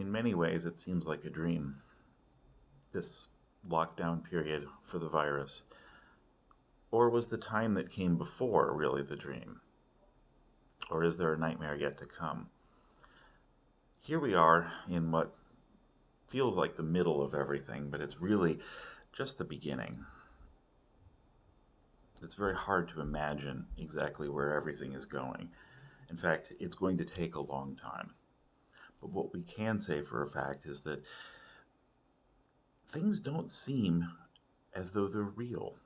In many ways, it seems like a dream, this lockdown period for the virus. Or was the time that came before really the dream? Or is there a nightmare yet to come? Here we are in what feels like the middle of everything, but it's really just the beginning. It's very hard to imagine exactly where everything is going. In fact, it's going to take a long time. But what we can say for a fact is that things don't seem as though they're real.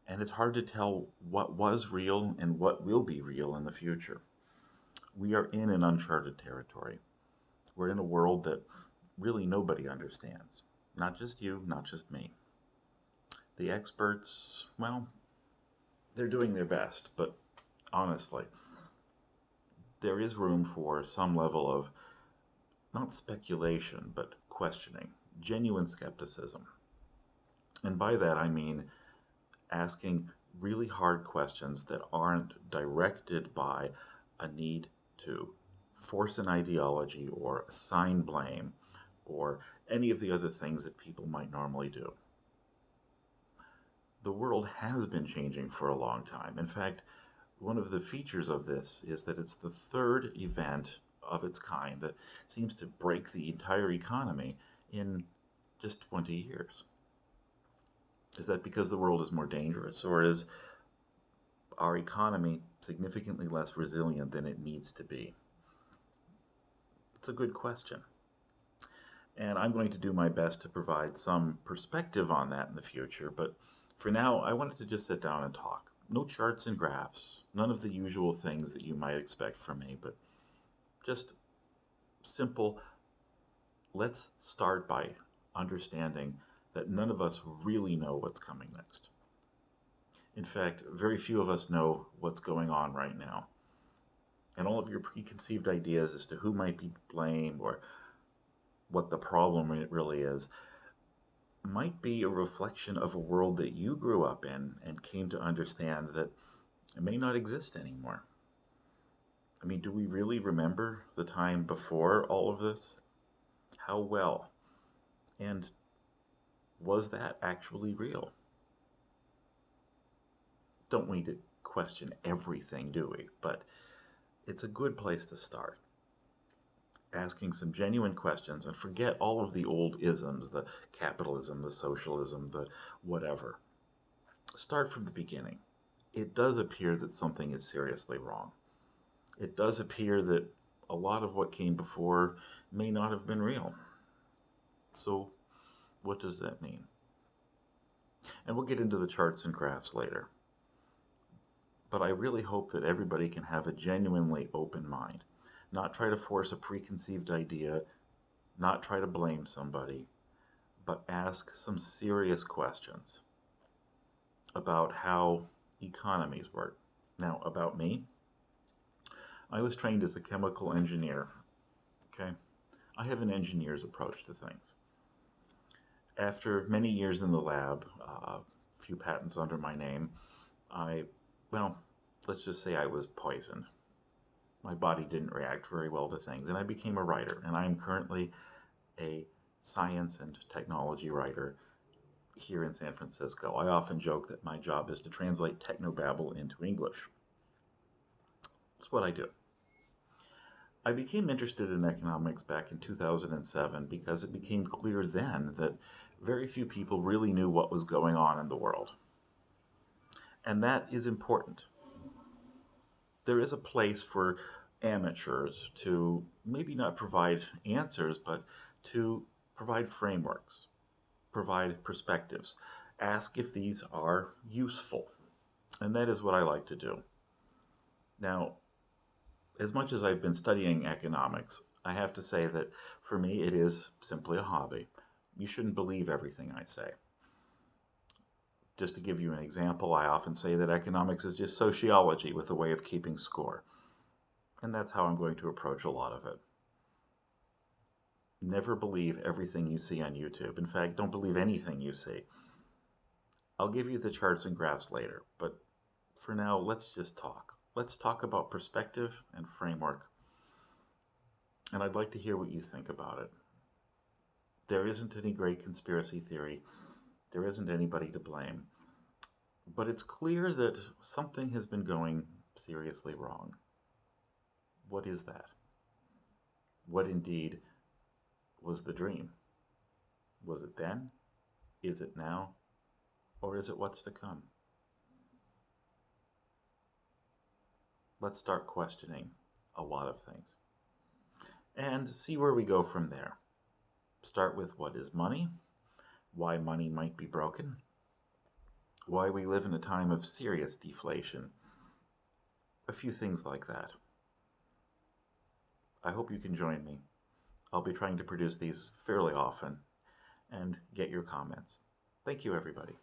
And it's hard to tell what was real and what will be real in the future. We are in an uncharted territory. We're in a world that really nobody understands. Not just you, not just me. The experts, well, they're doing their best, but honestly, there is room for some level of not speculation, but questioning, genuine skepticism. And by that I mean asking really hard questions that aren't directed by a need to force an ideology or assign blame or any of the other things that people might normally do. The world has been changing for a long time. In fact, one of the features of this is that it's the third event of its kind that seems to break the entire economy in just 20 years. Is that because the world is more dangerous, or is our economy significantly less resilient than it needs to be? It's a good question. And I'm going to do my best to provide some perspective on that in the future, but for now, I wanted to just sit down and talk. No charts and graphs, none of the usual things that you might expect from me, but just simple. Let's start by understanding that none of us really know what's coming next. In fact, very few of us know what's going on right now. And all of your preconceived ideas as to who might be blamed or what the problem really is might be a reflection of a world that you grew up in and came to understand that it may not exist anymore. I mean, do we really remember the time before all of this? How well? And was that actually real? Don't need to question everything, do we? But it's a good place to start. Asking some genuine questions and forget all of the old isms, the capitalism, the socialism, the whatever. Start from the beginning. It does appear that something is seriously wrong. It does appear that a lot of what came before may not have been real. So, what does that mean? And we'll get into the charts and graphs later. But I really hope that everybody can have a genuinely open mind, not try to force a preconceived idea, not try to blame somebody, but ask some serious questions about how economies work. Now, about me, I was trained as a chemical engineer. Okay, I have an engineer's approach to things. After many years in the lab, a few patents under my name, I, well, let's just say I was poisoned. My body didn't react very well to things, and I became a writer. And I am currently a science and technology writer here in San Francisco. I often joke that my job is to translate technobabble into English. That's what I do. I became interested in economics back in 2007 because it became clear then that very few people really knew what was going on in the world. And that is important. There is a place for amateurs to maybe not provide answers, but to provide frameworks, provide perspectives, ask if these are useful. And that is what I like to do. Now, as much as I've been studying economics, I have to say that for me it is simply a hobby. You shouldn't believe everything I say. Just to give you an example, I often say that economics is just sociology with a way of keeping score. And that's how I'm going to approach a lot of it. Never believe everything you see on YouTube. In fact, don't believe anything you see. I'll give you the charts and graphs later, but for now, let's just talk. Let's talk about perspective and framework. and I'd like to hear what you think about it. There isn't any great conspiracy theory, there isn't anybody to blame, but it's clear that something has been going seriously wrong. What is that? What indeed was the dream? Was it then? Is it now? Or is it what's to come? Let's start questioning a lot of things and see where we go from there. Start with what is money, why money might be broken, why we live in a time of serious deflation, a few things like that. I hope you can join me. I'll be trying to produce these fairly often and get your comments. Thank you, everybody.